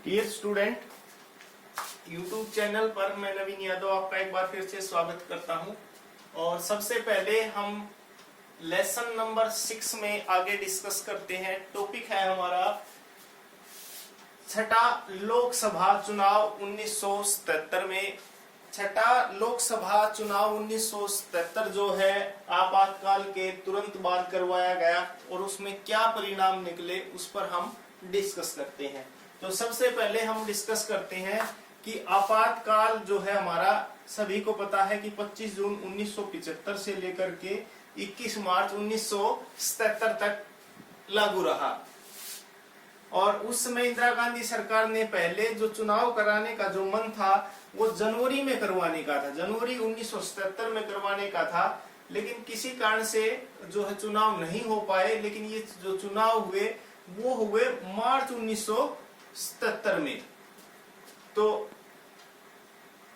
Dear student, YouTube channel पर मैं नवीन यादव आपका एक बार फिर से स्वागत करता हूं। और सबसे पहले हम लेसन नंबर 6 में आगे डिस्कस करते हैं। टॉपिक है हमारा छठा लोकसभा चुनाव 1977 में। छठा लोकसभा चुनाव 1977 जो है आपातकाल के तुरंत बाद करवाया गया और उसमें क्या परिणाम निकले उस पर हम डिस्कस करते हैं। तो सबसे पहले हम डिस्कस करते हैं कि आपातकाल जो है हमारा सभी को पता है कि 25 जून 1975 से लेकर के 21 मार्च 1977 तक लागू रहा। और उस समय इंदिरा गांधी सरकार ने पहले जो चुनाव कराने का जो मन था वो जनवरी में करवाने का था, जनवरी 1977 में करवाने का था, लेकिन किसी कारण से जो है चुनाव नहीं हो पाए। लेकिन ये जो चुनाव हुए वो हुए मार्च 1977 में, तो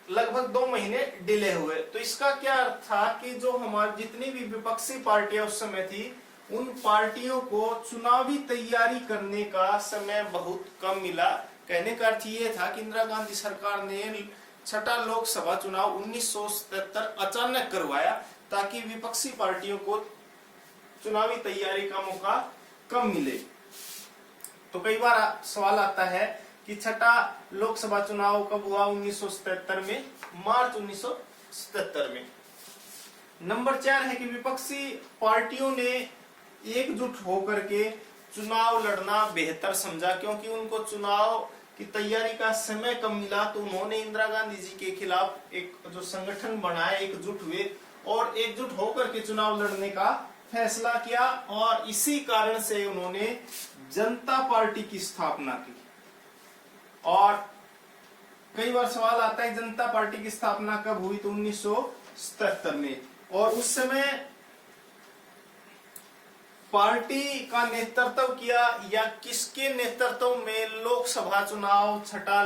लगभग 2 महीने डिले हुए। तो इसका क्या अर्थ था कि जो हमारी जितनी भी विपक्षी पार्टियां उस समय थी उन पार्टियों को चुनावी तैयारी करने का समय बहुत कम मिला। कहने का अर्थ ये था कि इंदिरा गांधी सरकार ने छठा लोकसभा चुनाव 1977 अचानक करवाया ताकि विपक्षी पार्टियों को चुनावी तैयारी का मौका कम मिले। तो कई बार सवाल आता है कि छठा लोकसभा चुनाव कब हुआ? 1977 में, मार्च 1977 में। नंबर 4 है कि विपक्षी पार्टियों ने एकजुट होकर के चुनाव लड़ना बेहतर समझा, क्योंकि उनको चुनाव की तैयारी का समय कम मिला। तो उन्होंने इंदिरा गांधी जी के खिलाफ एक जो संगठन बनाया, एकजुट हुए और एकजुट होकर के चुनाव लड़ने का फैसला किया। और इसी कारण से उन्होंने जनता पार्टी की स्थापना की। और कई बार सवाल आता है जनता पार्टी की स्थापना कब हुई? तो 1977 में। और उस समय पार्टी का नेतृत्व किया या किसके नेतृत्व में लोकसभा चुनाव छठा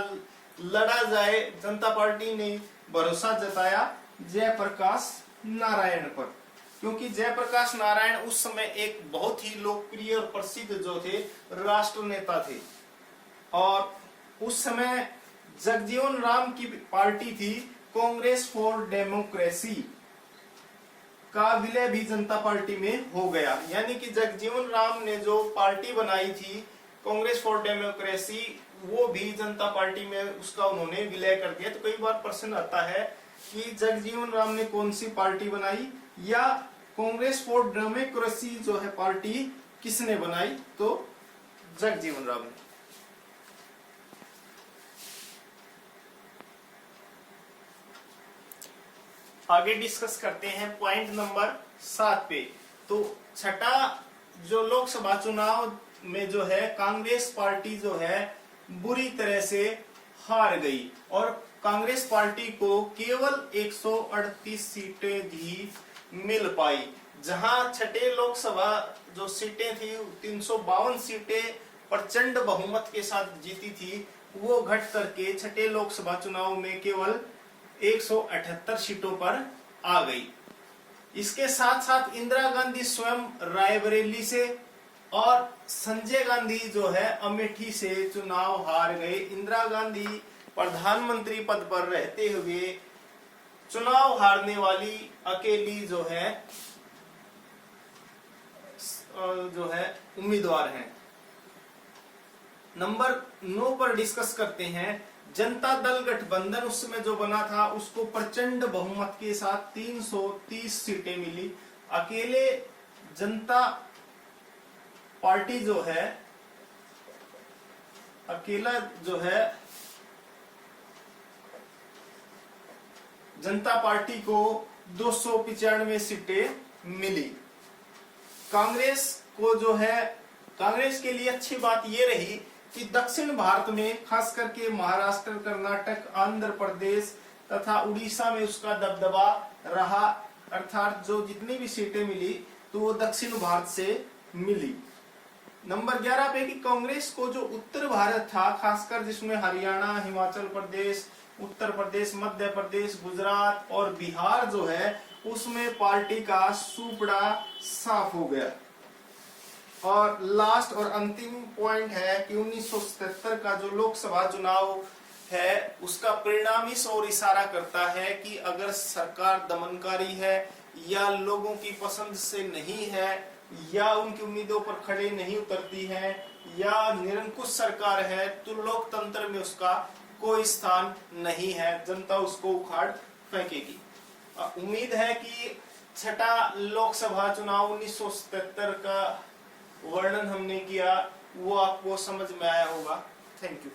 लड़ा जाए? जनता पार्टी ने भरोसा जताया जयप्रकाश नारायण पर, क्योंकि जयप्रकाश नारायण उस समय एक बहुत ही लोकप्रिय और प्रसिद्ध जो थे राष्ट्र नेता थे। और उस समय जगजीवन राम की पार्टी थी कांग्रेस फॉर डेमोक्रेसी का विलय भी जनता पार्टी में हो गया। यानी कि जगजीवन राम ने जो पार्टी बनाई थी कांग्रेस फॉर डेमोक्रेसी, वो भी जनता पार्टी में उसका उन्होंने विलय कर दिया। तो कई बार प्रश्न आता है कि जगजीवन राम ने कौन सी पार्टी बनाई या कांग्रेस फॉर डेमोक्रेसी जो है पार्टी किसने बनाई? तो जगजीवन राम ने। आगे डिस्कस करते हैं पॉइंट नंबर 7 पे। तो छठा जो लोकसभा चुनाव में जो है कांग्रेस पार्टी जो है बुरी तरह से हार गई और कांग्रेस पार्टी को केवल 138 सीटें ही मिल पाई। जहां छठे लोकसभा जो सीटें थी 352 सीटें प्रचंड बहुमत के साथ जीती थी, वो घट करके छठे लोकसभा चुनाव में केवल 178 सीटों पर आ गई। इसके साथ साथ इंदिरा गांधी स्वयं रायबरेली से और संजय गांधी जो है अमेठी से चुनाव हार गए। इंदिरा गांधी प्रधानमंत्री पद पर रहते हुए चुनाव हारने वाली अकेली जो है उम्मीदवार हैं। नंबर 9 पर डिस्कस करते हैं। जनता दल गठबंधन उस समय जो बना था उसको प्रचंड बहुमत के साथ 330 सीटें मिली। अकेले जनता पार्टी जो है जनता पार्टी को 295 सीटें मिली। कांग्रेस को जो है कांग्रेस के लिए अच्छी बात यह रही कि दक्षिण भारत में खास करके महाराष्ट्र, कर्नाटक, आंध्र प्रदेश तथा उड़ीसा में उसका दबदबा रहा। अर्थात जो जितनी भी सीटें मिली तो वो दक्षिण भारत से मिली। नंबर 11 पे कि कांग्रेस को जो उत्तर भारत था, खासकर जिसमें हरियाणा, हिमाचल प्रदेश, उत्तर प्रदेश, मध्य प्रदेश, गुजरात और बिहार जो है, उसमें पार्टी का सुपड़ा साफ हो गया। और लास्ट और अंतिम पॉइंट है कि 1977 का जो लोकसभा चुनाव है उसका परिणाम इस ओर इशारा करता है कि अगर सरकार दमनकारी है या लोगों की पसंद से नहीं है या उनकी उम्मीदों पर खड़े नहीं उतरती है या निरंकुश सरकार है तो लोकतंत्र में उसका कोई स्थान नहीं है, जनता उसको उखाड़ फेंकेगी। उम्मीद है कि छठा लोकसभा चुनाव 1977 का वर्णन हमने किया वो आपको समझ में आया होगा। Thank you.